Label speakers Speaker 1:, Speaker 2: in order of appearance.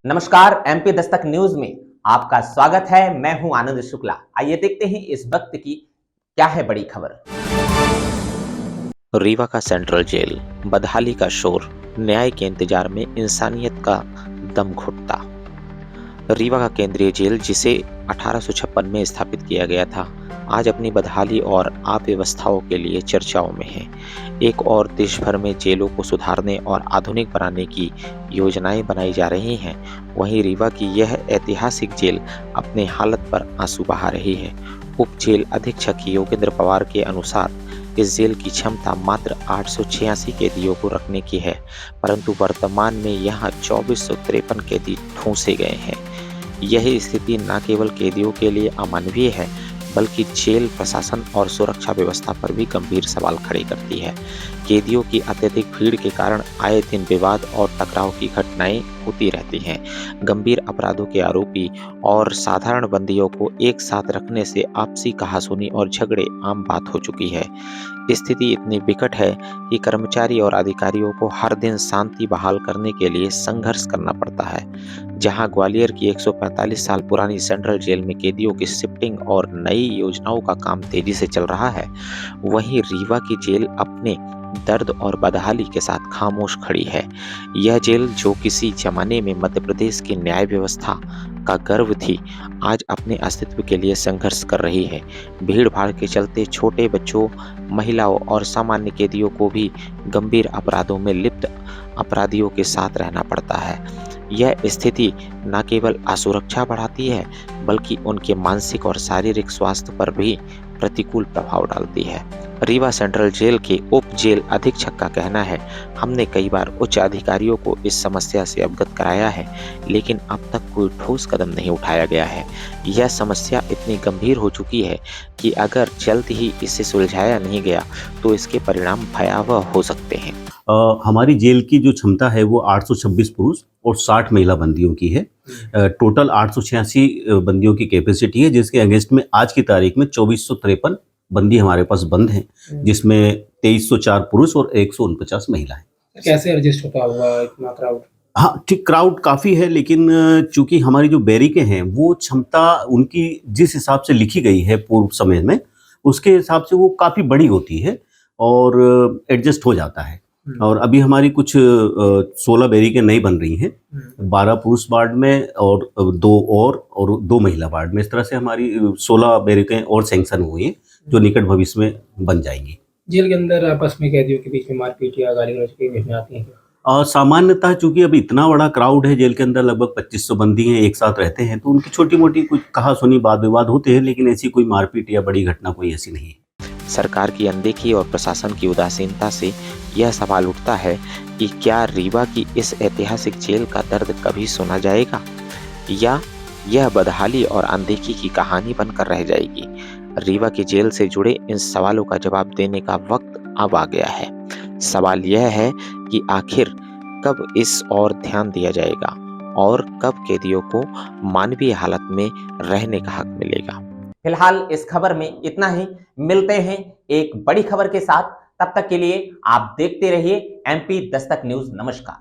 Speaker 1: नमस्कार, MP Dastak news में आपका स्वागत है। मैं हूं आनंद शुक्ला। आइए देखते हैं इस वक्त की क्या है बड़ी खबर।
Speaker 2: रीवा का सेंट्रल जेल, बदहाली का शोर, न्याय के इंतजार में इंसानियत का दम घुटता। रीवा का केंद्रीय जेल, जिसे 1856 में स्थापित किया गया था, आज अपनी बदहाली और अव्यवस्थाओं के लिए चर्चाओं में है। एक और देश भर में जेलों को सुधारने और आधुनिक बनाने की योजनाएं बनाई जा रही हैं, वहीं रीवा की यह ऐतिहासिक जेल अपने हालत पर आंसू बहा रही है। उप जेल अधीक्षक योगेंद्र पवार के अनुसार इस जेल की क्षमता मात्र 886 कैदियों को रखने की है, परंतु वर्तमान में यहाँ 2453 कैदी ठूंसे गए हैं। यही स्थिति न केवल कैदियों के लिए अमानवीय है, बल्कि जेल प्रशासन और सुरक्षा व्यवस्था पर भी गंभीर सवाल खड़े करती है। कैदियों की अत्यधिक भीड़ के कारण आए दिन विवाद और टकराव की घटनाएं होती रहती हैं। गंभीर अपराधों के आरोपी और साधारण बंदियों को एक साथ रखने से आपसी कहासुनी और झगड़े आम बात हो चुकी है। स्थिति इतनी विकट है कि कर्मचारी और अधिकारियों को हर दिन शांति बहाल करने के लिए संघर्ष करना पड़ता है। जहां ग्वालियर की 145 साल पुरानी सेंट्रल जेल में कैदियों की शिफ्टिंग और नई योजनाओं का काम तेजी से चल रहा है, वहीं रीवा की जेल अपने दर्द और बदहाली के साथ खामोश खड़ी है। यह जेल, जो किसी जमाने में मध्य प्रदेश की न्याय व्यवस्था का गर्व थी, आज अपने अस्तित्व के लिए संघर्ष कर रही है। भीड़ भाड़ के चलते छोटे बच्चों, महिलाओं और सामान्य कैदियों को भी गंभीर अपराधों में लिप्त अपराधियों के साथ रहना पड़ता है। यह स्थिति न केवल असुरक्षा बढ़ाती है, बल्कि उनके मानसिक और शारीरिक स्वास्थ्य पर भी प्रतिकूल प्रभाव डालती है। रीवा सेंट्रल जेल के उप जेल अधीक्षक का कहना है, हमने कई बार उच्च अधिकारियों को इस समस्या से अवगत कराया है, लेकिन अब तक कोई ठोस कदम नहीं उठाया गया है। यह समस्या इतनी गंभीर हो चुकी है कि अगर जल्द ही इसे सुलझाया नहीं गया तो इसके परिणाम भयावह हो सकते हैं।
Speaker 3: हमारी जेल की जो क्षमता है वो 826 पुरुष और 60 महिला बंदियों की है। टोटल 886 बंदियों की कैपेसिटी है, जिसके अगेंस्ट में आज की तारीख में 2453 बंदी हमारे पास बंद हैं, जिसमें 2304 पुरुष और 149 महिलाएं।
Speaker 4: कैसे एडजस्ट होता होगा इतना क्राउड?
Speaker 3: हाँ, ठीक, क्राउड काफ़ी है, लेकिन चूंकि हमारी जो बैरिकें हैं वो क्षमता उनकी जिस हिसाब से लिखी गई है पूर्व समय में, उसके हिसाब से वो काफ़ी बड़ी होती है और एडजस्ट हो जाता है। और अभी हमारी कुछ 16 बैरिकें नई बन रही हैं, 12 पुरुष वार्ड में और 2 महिला वार्ड में। इस तरह से हमारी 16 बैरिकें और सैंक्शन हुई हैं, जो निकट भविष्य में बन जाएंगी।
Speaker 4: जेल के अंदर आपस में कैदियों के बीच में मारपीट या गाली गलौज की घटनाएं आती हैं क्या?
Speaker 3: सामान्यतः चूंकि अभी इतना बड़ा क्राउड है, जेल के अंदर लगभग 2500 बंदी हैं, एक साथ रहते हैं, तो उनकी छोटी मोटी कुछ कहा सुनी वाद विवाद होते हैं, लेकिन ऐसी कोई मारपीट या बड़ी घटना कोई ऐसी नहीं है।
Speaker 2: सरकार की अनदेखी और प्रशासन की उदासीनता से यह सवाल उठता है कि क्या रीवा की इस ऐतिहासिक जेल का दर्द कभी सुना जाएगा, या यह बदहाली और अनदेखी की कहानी बनकर रह जाएगी। रीवा की जेल से जुड़े इन सवालों का जवाब देने का वक्त अब आ गया है। सवाल यह है कि आखिर कब इस ओर ध्यान दिया जाएगा और कब कैदियों को मानवीय हालत में रहने का हक मिलेगा।
Speaker 1: फिलहाल इस खबर में इतना ही। मिलते हैं एक बड़ी खबर के साथ। तब तक के लिए आप देखते रहिए एमपी दस्तक न्यूज। नमस्कार।